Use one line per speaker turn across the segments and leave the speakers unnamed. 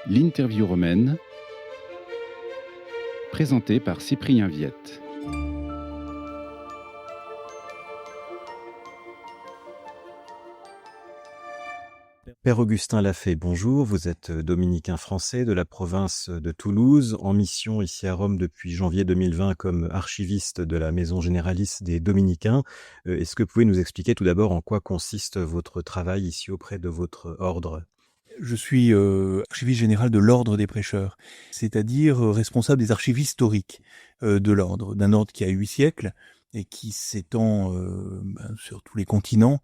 L'interview romaine, présentée par Cyprien Viette.
Père Augustin Lafay, bonjour. Vous êtes dominicain français de la province de Toulouse, en mission ici à Rome depuis janvier 2020 comme archiviste de la Maison généralice des Dominicains. Est-ce que vous pouvez nous expliquer tout d'abord en quoi consiste votre travail ici auprès de votre ordre ?
Je suis archiviste général de l'ordre des prêcheurs, c'est-à-dire responsable des archives historiques de l'ordre, d'un ordre qui a 8 siècles et qui s'étend sur tous les continents.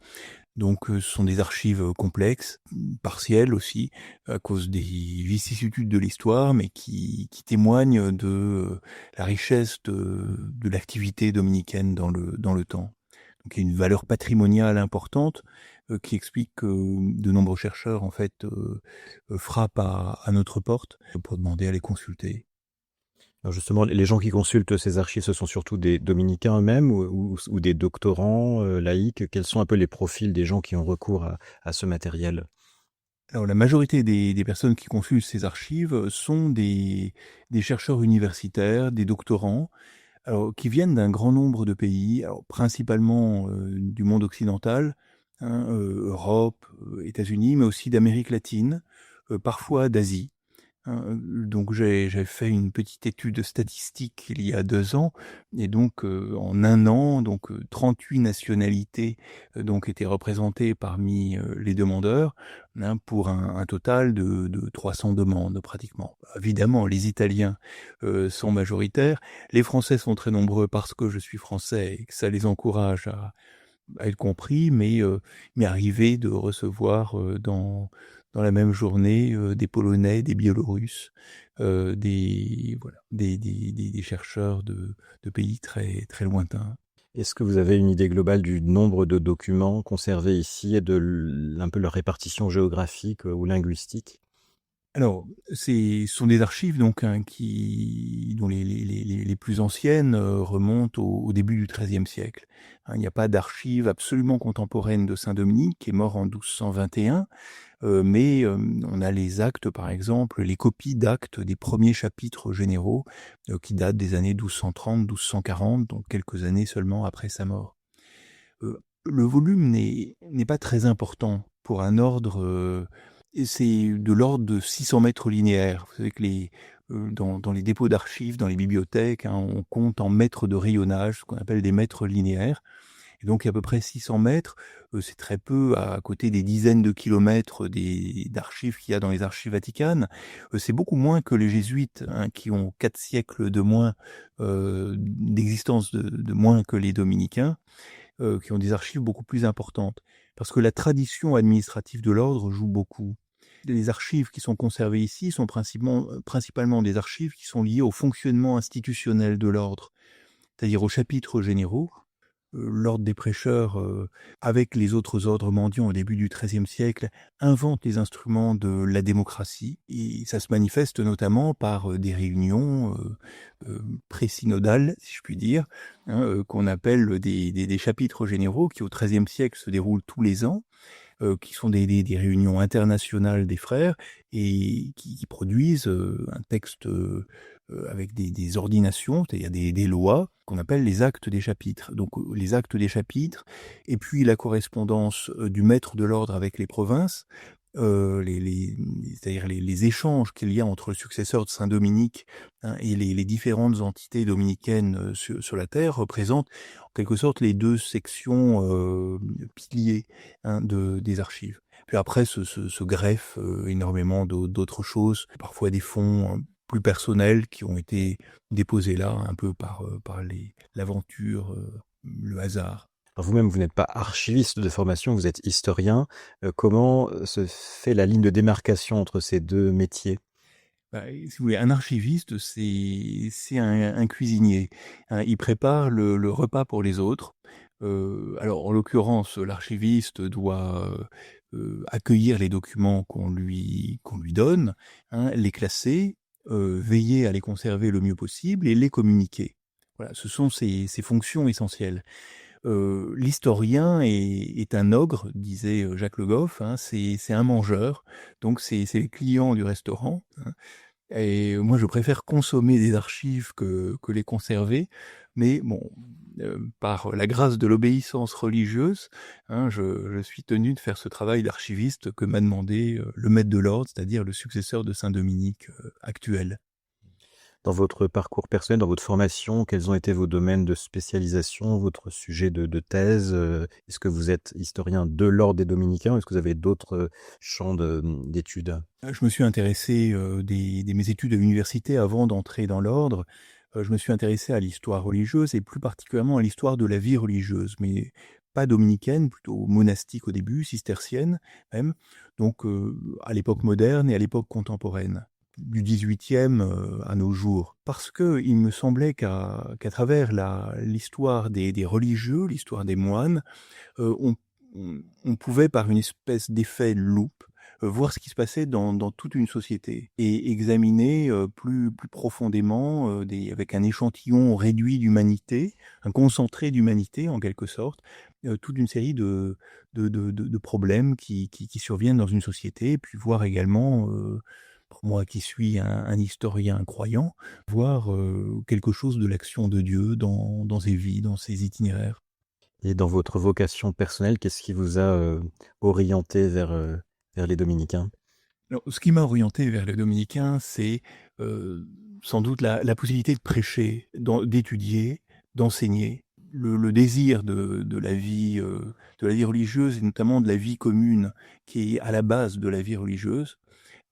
Donc ce sont des archives complexes, partielles aussi, à cause des vicissitudes de l'histoire, mais qui témoignent de la richesse de l'activité dominicaine dans le temps. Donc il y a une valeur patrimoniale importante qui explique que de nombreux chercheurs en fait frappent à notre porte pour demander à les consulter.
Alors justement, les gens qui consultent ces archives, ce sont surtout des dominicains eux-mêmes ou des doctorants laïcs. Quels sont un peu les profils des gens qui ont recours à ce matériel ?
Alors la majorité des personnes qui consultent ces archives sont des chercheurs universitaires, des doctorants, alors, qui viennent d'un grand nombre de pays, alors, principalement du monde occidental, Europe, États-Unis, mais aussi d'Amérique latine, parfois d'Asie. Donc j'ai fait une petite étude statistique il y a 2 ans, et donc en 1 an, 38 nationalités donc étaient représentées parmi les demandeurs, pour un total de 300 demandes pratiquement. Évidemment, les Italiens sont majoritaires, les Français sont très nombreux parce que je suis français et que ça les encourage à être compris, mais il m'est arrivé de recevoir dans la même journée des Polonais, des Biélorusses, des chercheurs de pays très très lointains.
Est-ce que vous avez une idée globale du nombre de documents conservés ici et un peu leur répartition géographique ou linguistique ?
Alors, ce sont des archives donc dont les plus anciennes remontent au début du XIIIe siècle. Il n'y a pas d'archives absolument contemporaines de Saint-Dominique, qui est mort en 1221, mais on a les actes, par exemple, les copies d'actes des premiers chapitres généraux qui datent des années 1230-1240, donc quelques années seulement après sa mort. Le volume n'est pas très important pour un ordre. Et c'est de l'ordre de 600 mètres linéaires. Vous savez que dans les dépôts d'archives, dans les bibliothèques, on compte en mètres de rayonnage, ce qu'on appelle des mètres linéaires. Et donc, il y a à peu près 600 mètres. C'est très peu à côté des dizaines de kilomètres d'archives qu'il y a dans les archives vaticanes. C'est beaucoup moins que les jésuites, qui ont 4 siècles de moins d'existence de moins que les dominicains, qui ont des archives beaucoup plus importantes. Parce que la tradition administrative de l'ordre joue beaucoup. Les archives qui sont conservées ici sont principalement des archives qui sont liées au fonctionnement institutionnel de l'ordre, c'est-à-dire aux chapitres généraux. L'ordre des prêcheurs, avec les autres ordres mendiants au début du XIIIe siècle, invente les instruments de la démocratie, et ça se manifeste notamment par des réunions pré-synodales, si je puis dire, qu'on appelle des chapitres généraux, qui au XIIIe siècle se déroulent tous les ans, qui sont des réunions internationales des frères et qui produisent un texte avec des ordinations, c'est-à-dire des lois qu'on appelle les actes des chapitres. Donc les actes des chapitres, et puis la correspondance du maître de l'ordre avec les provinces, c'est-à-dire les échanges qu'il y a entre le successeur de Saint-Dominique et les différentes entités dominicaines sur la terre représentent en quelque sorte les 2 sections piliers des archives. Puis après se greffent énormément d'autres choses, parfois des fonds plus personnels qui ont été déposés là un peu par l'aventure, le hasard.
Alors vous-même, vous n'êtes pas archiviste de formation, vous êtes historien. Comment se fait la ligne de démarcation entre ces 2 métiers ?
Si vous voulez, un archiviste, c'est un cuisinier. Il prépare le repas pour les autres. Alors, en l'occurrence, l'archiviste doit accueillir les documents qu'on lui donne, les classer, veiller à les conserver le mieux possible et les communiquer. Voilà, ce sont ses fonctions essentielles. L'historien est un ogre, disait Jacques Le Goff, hein, c'est un mangeur, donc c'est les clients du restaurant, hein. Et moi, je préfère consommer des archives que les conserver. Mais bon, par la grâce de l'obéissance religieuse, hein, je suis tenu de faire ce travail d'archiviste que m'a demandé le maître de l'ordre, c'est-à-dire le successeur de Saint Dominique actuel.
Dans votre parcours personnel, dans votre formation, quels ont été vos domaines de spécialisation, votre sujet de thèse? Est-ce que vous êtes historien de l'ordre des Dominicains ou est-ce que vous avez d'autres champs d'études?
Je me suis intéressé dès mes études à l'université avant d'entrer dans l'ordre. Je me suis intéressé à l'histoire religieuse et plus particulièrement à l'histoire de la vie religieuse, mais pas dominicaine, plutôt monastique au début, cistercienne même, donc à l'époque moderne et à l'époque contemporaine, du XVIIIe à nos jours. Parce que il me semblait qu'à travers l'histoire des religieux, l'histoire des moines, on pouvait, par une espèce d'effet loupe, voir ce qui se passait dans toute une société et examiner plus profondément, avec un échantillon réduit d'humanité, un concentré d'humanité en quelque sorte, toute une série de problèmes qui surviennent dans une société, puis voir également, pour moi qui suis un historien croyant, voir quelque chose de l'action de Dieu dans ses vies, dans ses itinéraires.
Et dans votre vocation personnelle, qu'est-ce qui vous a orienté vers les Dominicains?
Alors, ce qui m'a orienté vers les dominicains, c'est sans doute la possibilité de prêcher, d'étudier, d'enseigner, le désir de la vie religieuse et notamment de la vie commune qui est à la base de la vie religieuse.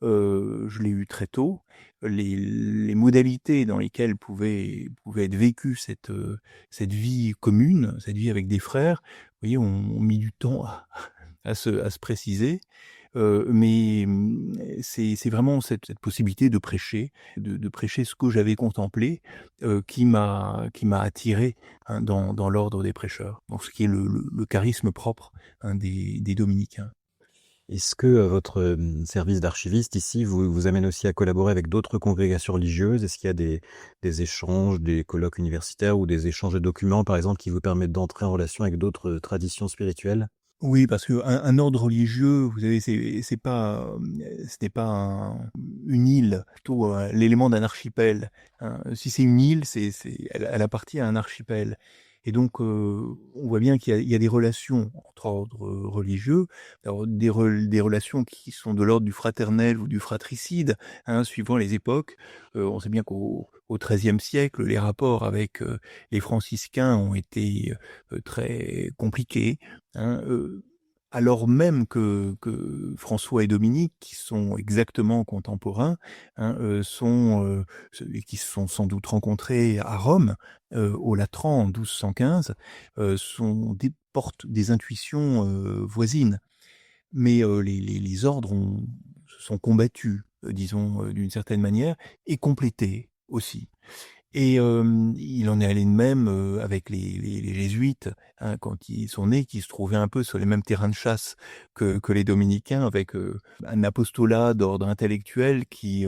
Je l'ai eu très tôt. Les modalités dans lesquelles pouvait être vécue cette vie commune, cette vie avec des frères, vous voyez, ont mis du temps à se préciser. Mais c'est vraiment cette possibilité de prêcher, de prêcher ce que j'avais contemplé, qui m'a attiré, hein, dans l'ordre des prêcheurs, donc ce qui est le charisme propre, hein, des dominicains.
Est-ce que votre service d'archiviste ici vous amène aussi à collaborer avec d'autres congrégations religieuses? Est-ce qu'il y a des échanges, des colloques universitaires ou des échanges de documents, par exemple, qui vous permettent d'entrer en relation avec d'autres traditions spirituelles?
Oui, parce qu'un ordre religieux, vous savez, c'est pas, ce n'est pas une île, plutôt l'élément d'un archipel, hein. Si c'est une île, elle appartient à un archipel. Et donc, on voit bien qu'il y a des relations entre ordres religieux, alors des relations qui sont de l'ordre du fraternel ou du fratricide, hein, suivant les époques. On sait bien qu'au XIIIe siècle, les rapports avec les franciscains ont été très compliqués, hein, alors même que François et Dominique, qui sont exactement contemporains, hein, qui se sont sans doute rencontrés à Rome, au Latran en 1215, portent des intuitions voisines. Mais les ordres se sont combattus, disons, d'une certaine manière, et complétés aussi. Et il en est allé de même avec les jésuites, hein, quand ils sont nés, qui se trouvaient un peu sur les mêmes terrains de chasse que les dominicains, avec un apostolat d'ordre intellectuel qui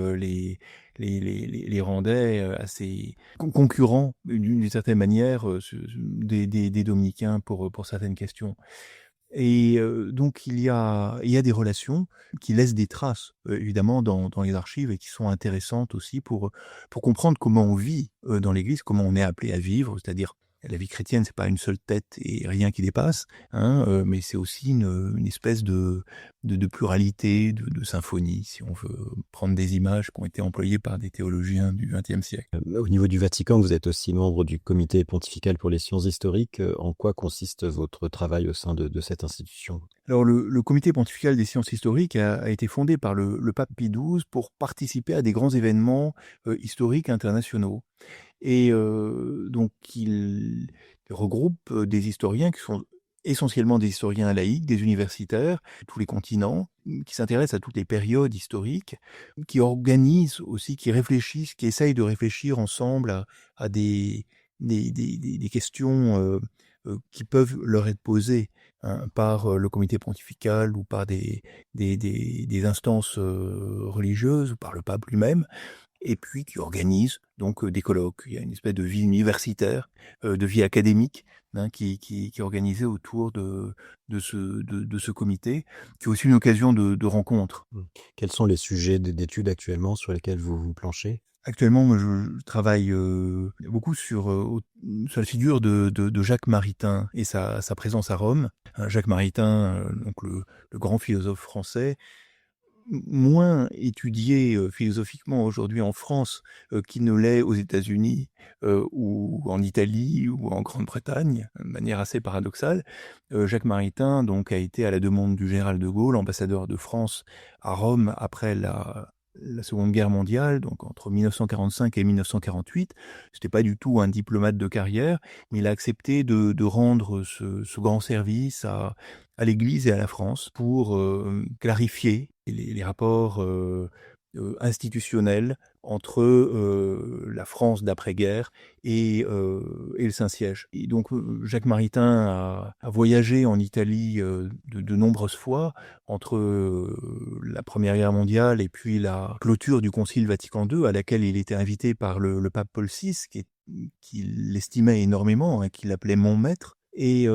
les rendait assez concurrents d'une certaine manière des dominicains pour certaines questions. Et donc il y a des relations qui laissent des traces, évidemment dans les archives et qui sont intéressantes aussi pour comprendre comment on vit, dans l'Église, comment on est appelé à vivre. C'est-à-dire, la vie chrétienne, c'est pas une seule tête et rien qui dépasse, hein, mais c'est aussi une espèce de pluralité, de symphonie, si on veut prendre des images qui ont été employées par des théologiens du XXe siècle.
Au niveau du Vatican, vous êtes aussi membre du Comité pontifical pour les sciences historiques. En quoi consiste votre travail au sein de cette institution?
Alors le Comité pontifical des sciences historiques a été fondé par le pape Pie XII pour participer à des grands événements historiques internationaux. Et donc il regroupe des historiens qui sont essentiellement des historiens laïcs, des universitaires, de tous les continents, qui s'intéressent à toutes les périodes historiques, qui organisent aussi, qui réfléchissent, qui essayent de réfléchir ensemble à des questions qui peuvent leur être posées, hein, par le comité pontifical ou par des instances religieuses ou par le pape lui-même, et puis qui organise donc des colloques. Il y a une espèce de vie universitaire, de vie académique, qui est organisé autour de ce comité, qui est aussi une occasion de rencontre.
Quels sont les sujets d'études actuellement sur lesquels vous vous planchez?
Actuellement, moi, je travaille beaucoup sur la figure de Jacques Maritain et sa présence à Rome. Jacques Maritain, donc le grand philosophe français, moins étudié philosophiquement aujourd'hui en France qu'il ne l'est aux États-Unis ou en Italie ou en Grande-Bretagne, de manière assez paradoxale. Jacques Maritain donc a été, à la demande du général de Gaulle, ambassadeur de France à Rome après la Seconde Guerre mondiale, donc entre 1945 et 1948. C'était pas du tout un diplomate de carrière, mais il a accepté de rendre ce grand service à l'Église et à la France pour clarifier les rapports institutionnels entre la France d'après-guerre et le Saint-Siège. Et donc Jacques Maritain a voyagé en Italie de nombreuses fois entre la Première Guerre mondiale et puis la clôture du Concile Vatican II, à laquelle il était invité par le pape Paul VI, qui l'estimait énormément, qu'il appelait mon maître. Et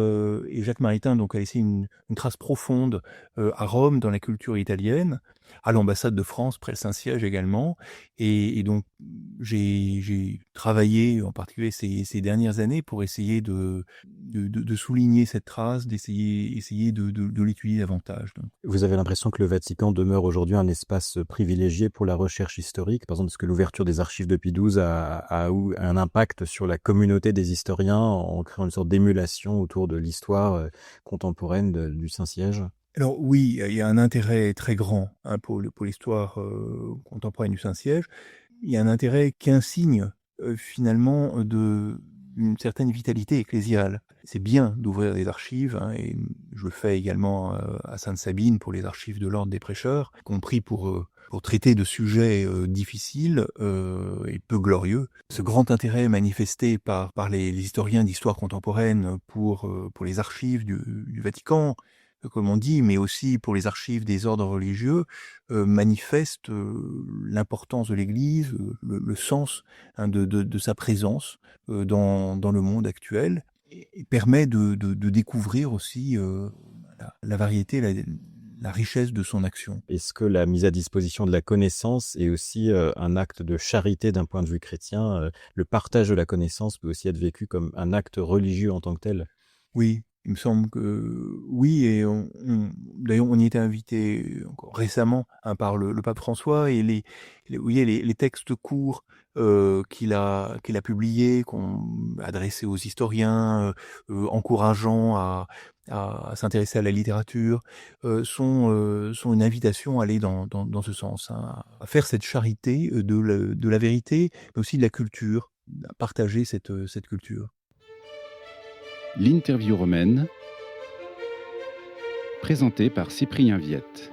Jacques Maritain donc a laissé une trace profonde à Rome, dans la culture italienne, à l'ambassade de France près le Saint-Siège également. Et donc j'ai travaillé en particulier ces dernières années pour essayer de souligner cette trace, essayer de l'étudier davantage. Donc.
Vous avez l'impression que le Vatican demeure aujourd'hui un espace privilégié pour la recherche historique? Par exemple, est-ce que l'ouverture des archives de Pie XII a eu un impact sur la communauté des historiens en créant une sorte d'émulation autour de l'histoire contemporaine du Saint-Siège?
Alors oui, il y a un intérêt très grand pour l'histoire contemporaine du Saint-Siège. Il y a un intérêt qui est un signe finalement d'une certaine vitalité ecclésiale. C'est bien d'ouvrir des archives, et je le fais également à Sainte-Sabine pour les archives de l'Ordre des prêcheurs, y compris pour traiter de sujets difficiles et peu glorieux. Ce grand intérêt manifesté par les historiens d'histoire contemporaine pour les archives du Vatican, comme on dit, mais aussi pour les archives des ordres religieux, manifeste l'importance de l'Église, le sens de sa présence dans le monde actuel, et permet de découvrir aussi la variété, la richesse de son action.
Est-ce que la mise à disposition de la connaissance est aussi un acte de charité d'un point de vue chrétien? Le partage de la connaissance peut aussi être vécu comme un acte religieux en tant que tel?
Oui. Il me semble que oui, et d'ailleurs on y était invité encore récemment par le pape François, et vous voyez, les textes courts qu'il a publiés, adressés aux historiens, encourageant à s'intéresser à la littérature, sont une invitation à aller dans ce sens, à faire cette charité de la vérité, mais aussi de la culture, à partager cette culture.
L'interview romaine, présentée par Cyprien Viette.